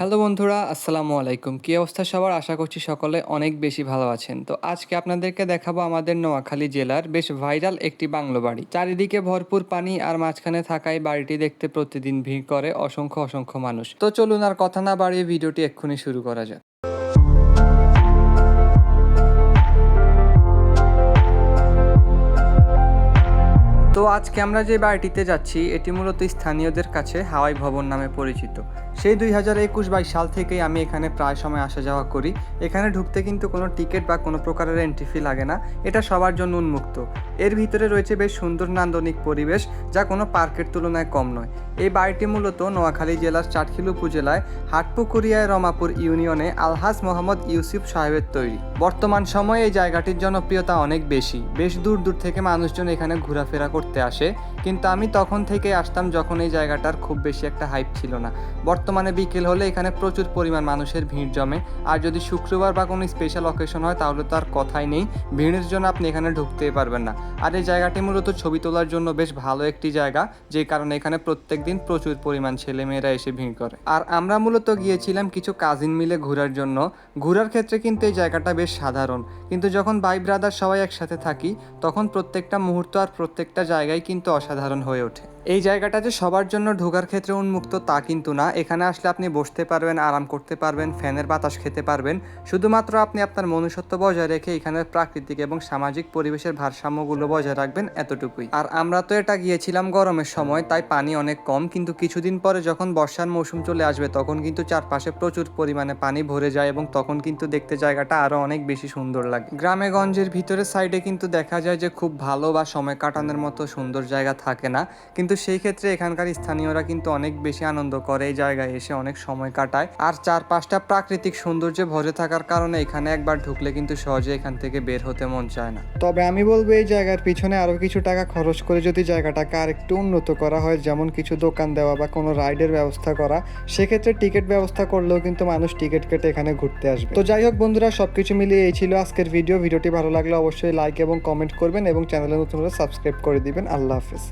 Hello বন্ধুরা, আসসালামু আলাইকুম। কী অবস্থা সবার? আশা করছি সকলে অনেক বেশি ভালো আছেন। তো আজকে আপনাদেরকে দেখাবো আমাদের নোয়াখালী জেলার বেশ ভাইরাল একটি বাংলো বাড়ি। চারিদিকে ভরপুর পানি আর মাঝখানে থাকা এই বাড়িটি দেখতে প্রতিদিন ভিড় করে অসংখ্য অসংখ্য মানুষ। তো চলুন আর কথা না বাড়িয়ে ভিডিওটি এক্ষুনি শুরু করা যাক। তো আজকে আমরা যে বাড়িটিতে যাচ্ছি এটি মূলত স্থানীয়দের কাছে হাওয়াই ভবন নামে পরিচিত। সেই 2021-22 সাল থেকেই আমি এখানে প্রায় সময় আসা যাওয়া করি। এখানে ঢুকতে কিন্তু কোনো টিকিট বা কোনো প্রকারের এন্ট্রি ফি লাগে না, এটা সবার জন্য উন্মুক্ত। এর ভিতরে রয়েছে বেশ সুন্দর নান্দনিক পরিবেশ, যা কোনো পার্কের তুলনায় কম নয়। এই বাড়িটি মূলত নোয়াখালী জেলার চাটখিল উপজেলায় হাটপুকুরিয়ায় রমাপুর ইউনিয়নে আলহাজ মোহাম্মদ ইউসুফ সাহেবের তৈরি। বর্তমান সময়ে এই জায়গাটির জনপ্রিয়তা অনেক বেশি, বেশ দূর দূর থেকে মানুষজন এখানে ঘোরাফেরা করতে আসে। কিন্তু আমি তখন থেকেই আসতাম যখন এই জায়গাটার খুব বেশি একটা হাইপ ছিল না। বর্তমানে বিকেল হলে এখানে প্রচুর পরিমাণ মানুষের ভিড় জমে, আর যদি শুক্রবার বা কোনো স্পেশাল অকেশন হয় তাহলে তো আর কথাই নেই, ভিড়ের জন্য আপনি এখানে ঢুকতেই পারবেন না। আর এই জায়গাটি মূলত ছবি তোলার জন্য বেশ ভালো একটি জায়গা, যে কারণে এখানে প্রত্যেক দিন প্রচুর পরিমাণ ছেলেমেয়েরা এসে ভিড় করে। আর আমরা মূলত গিয়েছিলাম কিছু কাজিন মিলে ঘোরার জন্য। ঘোরার ক্ষেত্রে কিন্তু এই জায়গাটা বেশ সাধারণ, কিন্তু যখন ভাই ব্রাদার সবাই একসাথে থাকি তখন প্রত্যেকটা মুহূর্ত আর প্রত্যেকটা জায়গায় কিন্তু অসাধারণ হয়ে ওঠে। এই জায়গাটা যে সবার জন্য ঢোকার ক্ষেত্রে উন্মুক্ত তা কিন্তু না। এখানে আসলে আপনি বসতে পারবেন, আরাম করতে পারবেন, ফ্যানের বাতাস খেতে পারবেন। শুধুমাত্র আপনি আপনার মনুষ্যত্ব বজায় রেখে এখানের প্রাকৃতিক এবং সামাজিক পরিবেশের ভারসাম্যগুলো বজায় রাখবেন, এতটুকুই। আর আমরা তো এটা গিয়েছিলাম গরমের সময়, তাই পানি অনেক কম, কিন্তু কিছুদিন পরে যখন বর্ষার মৌসুম চলে আসবে তখন কিন্তু চারপাশে প্রচুর পরিমাণে পানি ভরে যায় এবং তখন কিন্তু দেখতে জায়গাটা আরও অনেক বেশি সুন্দর লাগে। গ্রামে গঞ্জের ভিতরের সাইডে কিন্তু দেখা যায় যে খুব ভালো বা সময় কাটানোর মতো সুন্দর জায়গা থাকে না, কিন্তু সেই ক্ষেত্রে এখানকার স্থানীয়রা কিন্তু অনেক বেশি আনন্দ করে এই জায়গায় এসে অনেক সময় কাটায়। আর চারপাশটা প্রাকৃতিক সৌন্দর্যে ভরে থাকার কারণে এখানে একবার ঢুকলে কিন্তু সহজে এখান থেকে বের হতে মন চায় না। তবে আমি বলবো এই জায়গার পিছনে আরও কিছু টাকা খরচ করে যদি জায়গাটাকে আর একটু উন্নত করা হয়, যেমন কিছু দোকান দেওয়া বা কোনো রাইডের ব্যবস্থা করা, সেক্ষেত্রে টিকিট ব্যবস্থা করলেও কিন্তু মানুষ টিকিট কেটে এখানে ঘুরতে আসবে। তো যাই হোক বন্ধুরা, সবকিছু মিলিয়ে এই ছিল আজকের ভিডিওটি ভালো লাগলে অবশ্যই লাইক এবং কমেন্ট করবেন এবং চ্যানেলে নতুন হলে সাবস্ক্রাইব করে দিবেন। আল্লাহ হাফেজ।